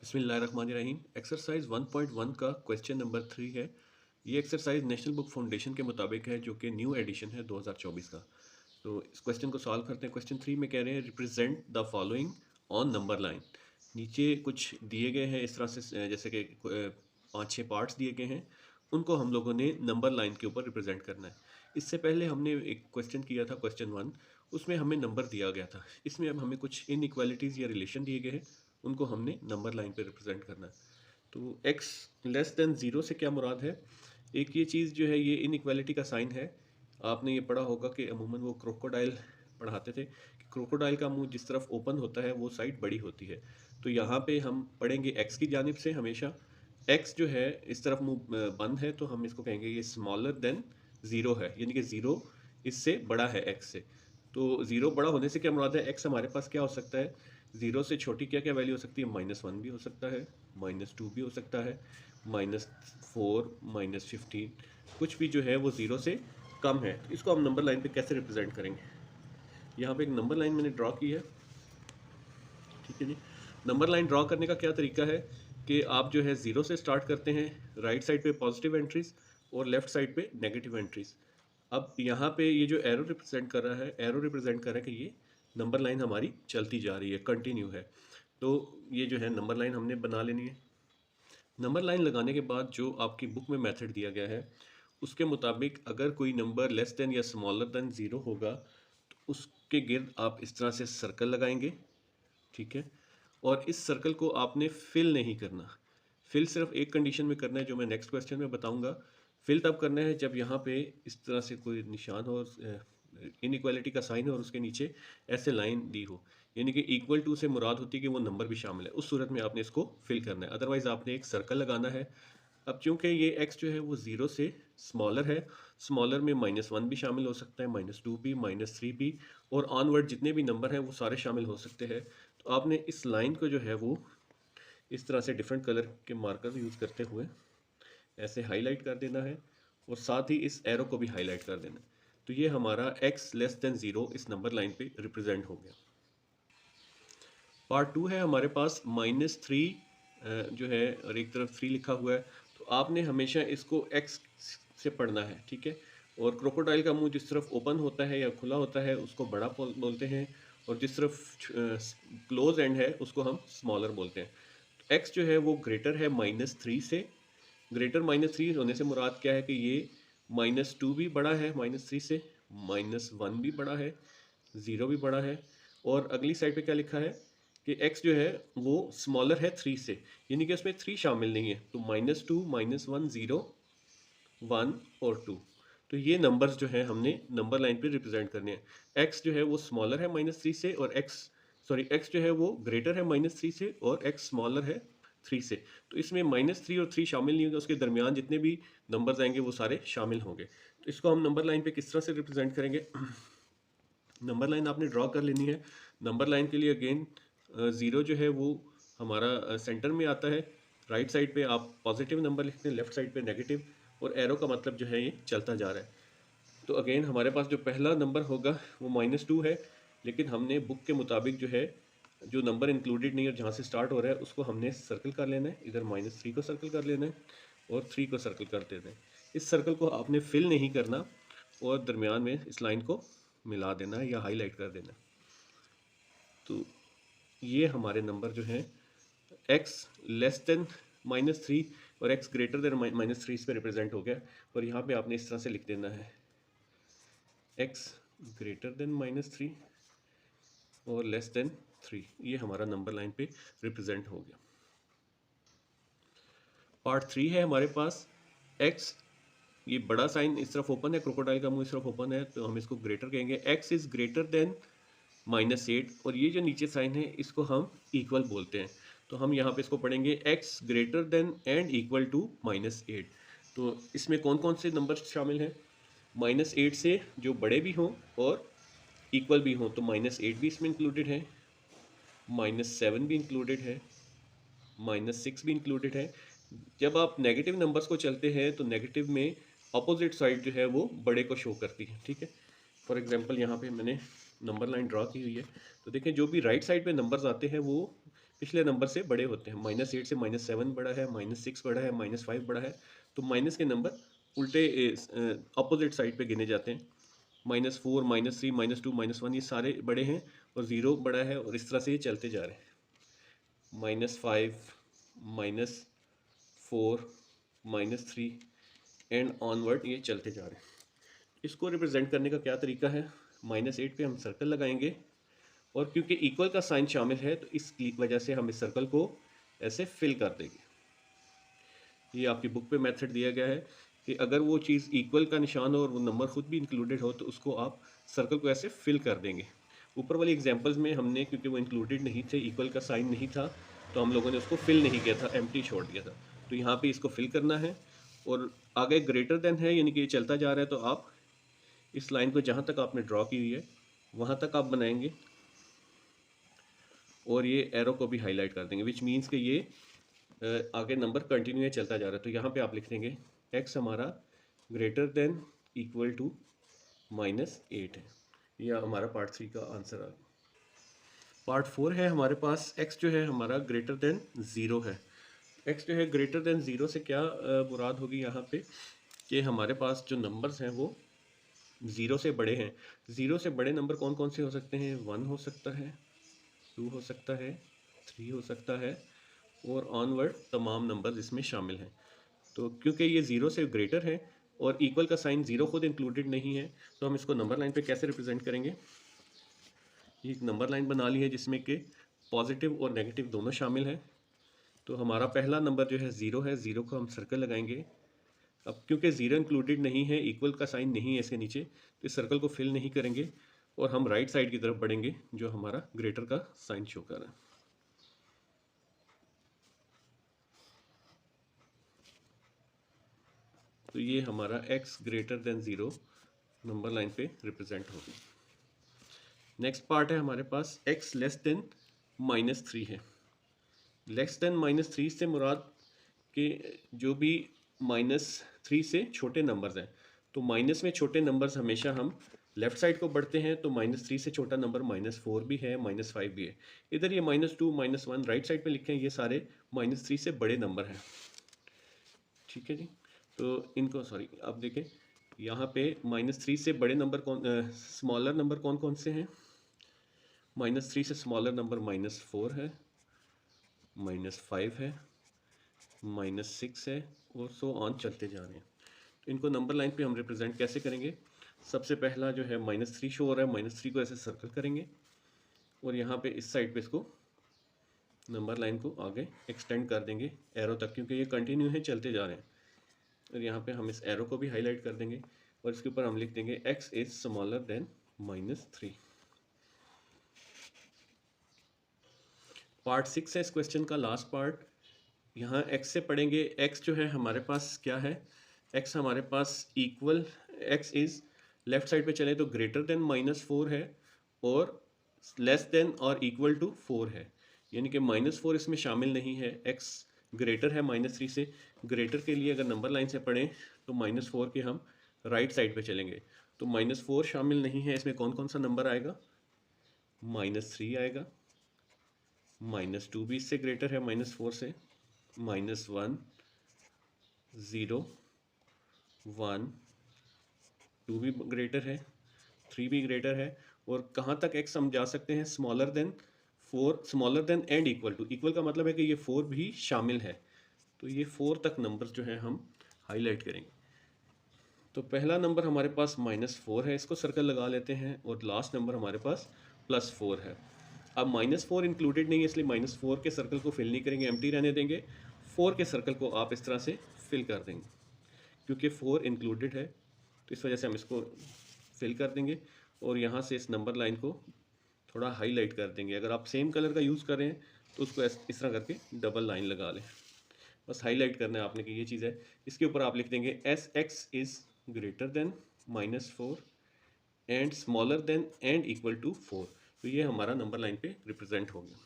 बिस्मिल्लाहिर्रहमानिर्रहीम। एक्सरसाइज 1.1 का question number 3 है। ये एक्सरसाइज नेशनल बुक फाउंडेशन के मुताबिक है, जो कि न्यू एडिशन है 2024 का। तो इस क्वेश्चन को सॉल्व करते हैं। क्वेश्चन 3 में कह रहे हैं represent the following on number line. नीचे कुछ दिए गए हैं इस तरह से, जैसे कि 5-6 पार्ट्स दिए गए हैं, उनको हम लोगों ने नंबर लाइन के ऊपर रिप्रेजेंट करना है। इससे पहले हमने एक क्वेश्चन किया था, क्वेश्चन 1, उसमें हमें नंबर दिया गया था। इसमें अब हमें कुछ इनइक्वालिटीज़ या रिलेशन दिए गए हैं, उनको हमने नंबर लाइन पे रिप्रेजेंट करना है। तो x लेस देन ज़ीरो से क्या मुराद है? एक ये चीज़ जो है, ये इनइक्वालिटी का साइन है। आपने ये पढ़ा होगा कि अमूमन वो क्रोकोडाइल पढ़ाते थे कि क्रोकोडाइल का मुंह जिस तरफ ओपन होता है वो साइड बड़ी होती है। तो यहाँ पे हम पढ़ेंगे x की जानिब से हमेशा। x जो है इस तरफ मुंह बंद है, तो हम इसको कहेंगे ये स्मॉलर देन ज़ीरो है, यानी कि ज़ीरो इससे बड़ा है x से। तो ज़ीरो बड़ा होने से क्या मुराद है? x हमारे पास क्या हो सकता है? ज़ीरो से छोटी क्या क्या वैल्यू हो सकती है? -1 भी हो सकता है, -2 भी हो सकता है, -4, -15, कुछ भी जो है वो ज़ीरो से कम है। तो इसको हम नंबर लाइन पे कैसे रिप्रेजेंट करेंगे? यहाँ पे एक नंबर लाइन मैंने ड्रॉ की है, ठीक है जी। नंबर लाइन ड्रॉ करने का क्या तरीका है कि आप जो है ज़ीरो से स्टार्ट करते हैं, राइट साइड पे पॉजिटिव एंट्रीज और लेफ्ट साइड पे नेगेटिव एंट्रीज। अब यहाँ पे ये जो एरो रिप्रेजेंट कर रहा है, एरो रिप्रेजेंट कर रहा है कि ये नंबर लाइन हमारी चलती जा रही है, कंटिन्यू है। तो ये जो है नंबर लाइन हमने बना लेनी है। नंबर लाइन लगाने के बाद जो आपकी बुक में मेथड दिया गया है, उसके मुताबिक अगर कोई नंबर लेस देन या स्मॉलर देन ज़ीरो होगा, तो उसके गिर्द आप इस तरह से सर्कल लगाएंगे, ठीक है। और इस सर्कल को आपने फिल नहीं करना। फिल सिर्फ एक कंडीशन में करना है, जो मैं नेक्स्ट क्वेश्चन में बताऊंगा। फिल तब करना है जब यहाँ पे इस तरह से कोई निशान हो, इनइक्वालिटी का साइन हो, और उसके नीचे ऐसे लाइन दी हो, यानी कि इक्वल टू से मुराद होती है कि वो नंबर भी शामिल है। उस सूरत में आपने इसको फिल करना है, अदरवाइज़ आपने एक सर्कल लगाना है। अब चूंकि ये x जो है वो ज़ीरो से स्मॉलर है, स्मॉलर में -1 भी शामिल हो सकता है, -2 भी, -3 भी, और ऑनवर्ड जितने भी नंबर हैं वो सारे शामिल हो सकते हैं। तो आपने इस लाइन को जो है वो इस तरह से डिफरेंट कलर के मार्कर यूज़ करते हुए ऐसे हाईलाइट कर देना है, और साथ ही इस एरो को भी हाईलाइट कर देना है। तो ये हमारा x लेस देन ज़ीरो इस नंबर लाइन पे रिप्रेजेंट हो गया। पार्ट 2 है हमारे पास -3 जो है, और एक तरफ 3 लिखा हुआ है। तो आपने हमेशा इसको x से पढ़ना है, ठीक है। और क्रोकोडाइल का मुंह जिस तरफ ओपन होता है या खुला होता है उसको बड़ा बोलते हैं, और जिस तरफ क्लोज एंड है उसको हम स्मॉलर बोलते हैं। तो x जो है वो ग्रेटर है -3 से। ग्रेटर -3 होने से मुराद क्या है कि ये -2 भी बड़ा है -3 से, -1 भी बड़ा है, ज़ीरो भी बड़ा है। और अगली साइड पे क्या लिखा है कि x जो है वो स्मॉलर है 3 से, यानी कि उसमें 3 शामिल नहीं है। तो -2, -1, 0, 1 और 2। तो ये नंबर्स जो है हमने नंबर लाइन पे रिप्रेजेंट करने हैं। x जो है वो स्मॉलर है -3 से, और x जो है वो ग्रेटर है -3 से, और x स्मॉलर है 3 से। तो इसमें -3 और 3 शामिल नहीं होंगे, उसके दरमियान जितने भी नंबर्स आएंगे वो सारे शामिल होंगे। तो इसको हम नंबर लाइन पे किस तरह से रिप्रेजेंट करेंगे? नंबर लाइन आपने ड्रॉ कर लेनी है। नंबर लाइन के लिए अगेन ज़ीरो जो है वो हमारा सेंटर में आता है। राइट साइड पे आप पॉजिटिव नंबर लिखते हैं, लेफ्ट साइड पे नेगेटिव, और एरो का मतलब जो है ये चलता जा रहा है। तो अगेन हमारे पास जो पहला नंबर होगा वो -2 है, लेकिन हमने बुक के मुताबिक जो है, जो नंबर इंक्लूडेड नहीं है जहाँ से स्टार्ट हो रहा है उसको हमने सर्कल कर लेना है। इधर -3 को सर्कल कर लेना है, और 3 को सर्कल कर देना है। इस सर्कल को आपने फिल नहीं करना, और दरमियान में इस लाइन को मिला देना है या हाईलाइट कर देना है। तो ये हमारे नंबर जो हैं x लेस देन -3 और x ग्रेटर देन -3 इस पे रिप्रेजेंट हो गया। और यहाँ पे आपने इस तरह से लिख देना है x ग्रेटर देन -3 और लेस देन 3। ये हमारा नंबर लाइन पे रिप्रेजेंट हो गया। पार्ट 3 है हमारे पास x, ये बड़ा साइन इस तरफ ओपन है, क्रोकोडाइल का मुंह इस तरफ ओपन है, तो हम इसको ग्रेटर कहेंगे। x इज ग्रेटर देन -8, और ये जो नीचे साइन है इसको हम इक्वल बोलते हैं। तो हम यहाँ पे इसको पढ़ेंगे x greater than and equal to -8। तो इसमें कौन कौन से नंबर शामिल हैं? -8 से जो बड़े भी हों और इक्वल भी हों, तो -8 भी इसमें इंक्लूडेड है, -7 भी इंक्लूडेड है, -6 भी इंक्लूडेड है। जब आप नेगेटिव नंबर्स को चलते हैं तो नेगेटिव में अपोजिट साइड जो है वो बड़े को शो करती है, ठीक है। फॉर एग्जांपल यहाँ पे मैंने नंबर लाइन ड्रॉ की हुई है। तो देखें जो भी राइट साइड पे नंबर्स आते हैं वो पिछले नंबर से बड़े होते हैं। -8 से -7 बड़ा है, -6 बड़ा है, -5 बड़ा है। तो माइनस के नंबर उल्टे अपोजिट साइड पे गिने जाते हैं। -4, -3, -2, -1 ये सारे बड़े हैं और 0 बड़ा है, और इस तरह से ये चलते जा रहे हैं। -5, -4, -3 एंड ऑनवर्ड ये चलते जा रहे हैं। इसको रिप्रेजेंट करने का क्या तरीका है? -8 पे हम सर्कल लगाएंगे, और क्योंकि इक्वल का साइन शामिल है तो इस वजह से हम इस सर्कल को ऐसे फिल कर देंगे। ये आपकी बुक पे मेथड दिया गया है कि अगर वो चीज़ इक्वल का निशान हो और वो नंबर खुद भी इंक्लूडेड हो तो उसको आप सर्कल को ऐसे फिल कर देंगे। ऊपर वाली एग्जांपल्स में हमने, क्योंकि वो इंक्लूडेड नहीं थे, इक्वल का साइन नहीं था, तो हम लोगों ने उसको फिल नहीं किया था, एम्प्टी छोड़ दिया था। तो यहाँ पे इसको फिल करना है, और आगे ग्रेटर देन है, यानी कि ये चलता जा रहा है, तो आप इस लाइन को जहाँ तक आपने ड्रॉ की हुई है वहाँ तक आप बनाएंगे, और ये एरो को भी हाईलाइट कर देंगे, विच मीन्स कि ये आगे नंबर कंटिन्यू चलता जा रहा है। तो यहाँ पे आप लिख देंगे x हमारा ग्रेटर देन इक्वल टू -8 है। यह हमारा पार्ट 3 का आंसर आ गया। पार्ट 4 है हमारे पास, x जो है हमारा ग्रेटर देन 0 है। x जो है ग्रेटर देन 0 से क्या मुराद होगी यहाँ पे, कि हमारे पास जो नंबर्स हैं वो 0 से बड़े हैं। 0 से बड़े नंबर कौन कौन से हो सकते हैं? 1 हो सकता है, 2 हो सकता है, 3 हो सकता है, और ऑनवर्ड तमाम नंबर इसमें शामिल हैं। तो क्योंकि ये 0 से ग्रेटर है और इक्वल का साइन 0 खुद इंक्लूडेड नहीं है, तो हम इसको नंबर लाइन पे कैसे रिप्रेजेंट करेंगे? ये एक नंबर लाइन बना ली है जिसमें कि पॉजिटिव और नेगेटिव दोनों शामिल हैं। तो हमारा पहला नंबर जो है 0 है, 0 को हम सर्कल लगाएंगे। अब क्योंकि 0 इंक्लूडेड नहीं है, इक्वल का साइन नहीं है इसके नीचे, तो इस सर्कल को फिल नहीं करेंगे, और हम राइट साइड की तरफ बढ़ेंगे जो हमारा ग्रेटर का साइन शो कर रहा है। तो ये हमारा x greater then 0 number line पे रिप्रेजेंट होगी। नेक्स्ट पार्ट है हमारे पास x लेस देन -3 है। लेस देन -3 से मुराद कि जो भी -3 से छोटे नंबर्स हैं, तो माइनस में छोटे नंबर्स हमेशा हम लेफ्ट साइड को बढ़ते हैं, तो -3 से छोटा नंबर -4 भी है, -5 भी है। इधर ये -2, -1 राइट साइड पे लिखे हैं, ये सारे -3 से बड़े नंबर हैं। ठीक है जी। तो इनको सॉरी आप देखें यहाँ पे -3 से बड़े नंबर कौन, स्मॉलर नंबर कौन कौन से हैं? -3 से स्मॉलर नंबर -4 है, -5 है, -6 है, और सो ऑन चलते जा रहे हैं। तो इनको नंबर लाइन पे हम रिप्रेजेंट कैसे करेंगे? सबसे पहला जो है -3 शो हो रहा है, -3 को ऐसे सर्कल करेंगे, और यहाँ पे इस साइड पे इसको नंबर लाइन को आगे एक्सटेंड कर देंगे एरो तक, क्योंकि ये कंटिन्यू है, चलते जा रहे हैं। और यहाँ पे हम इस एरो को भी हाईलाइट कर देंगे, और इसके ऊपर हम लिख देंगे x is smaller than -3। Part 6 है इस क्वेश्चन का, लास्ट पार्ट। यहाँ x से पढ़ेंगे, x जो है हमारे पास क्या है? x हमारे पास equal, x is left side पे चले तो ग्रेटर देन -4 है, और less than or equal to 4 है, यानी कि -4 इसमें शामिल नहीं है। x ग्रेटर है -3 से। ग्रेटर के लिए अगर नंबर लाइन से पढ़ें तो -4 के हम राइट साइड पे चलेंगे, तो -4 शामिल नहीं है इसमें। कौन कौन सा नंबर आएगा? -3 आएगा, -2 भी इससे ग्रेटर है -4 से, -1, 0, 1, 2 भी ग्रेटर है, 3 भी ग्रेटर है, और कहाँ तक x हम जा सकते हैं? Smaller than 4, smaller than and equal to. Equal का मतलब है कि ये 4 भी शामिल है, तो ये 4 तक नंबर्स जो है हम हाईलाइट करेंगे। तो पहला नंबर हमारे पास -4 है, इसको सर्कल लगा लेते हैं, और लास्ट नंबर हमारे पास +4 है। अब -4 इंक्लूडेड नहीं है, इसलिए -4 के सर्कल को फिल नहीं करेंगे, एम्प्टी रहने देंगे। 4 के सर्कल को आप इस तरह से फिल कर देंगे, क्योंकि 4 इंक्लूडेड है, तो इस वजह से हम इसको फिल कर देंगे, और यहाँ से इस नंबर लाइन को थोड़ा हाईलाइट कर देंगे। अगर आप सेम कलर का यूज़ कर रहे हैं तो उसको इस तरह करके डबल लाइन लगा लें। बस हाईलाइट करना है आपने कि ये चीज़ है। इसके ऊपर आप लिख देंगे x is greater than -4 and smaller than and equal to 4। तो ये हमारा नंबर लाइन पे रिप्रेजेंट हो गया।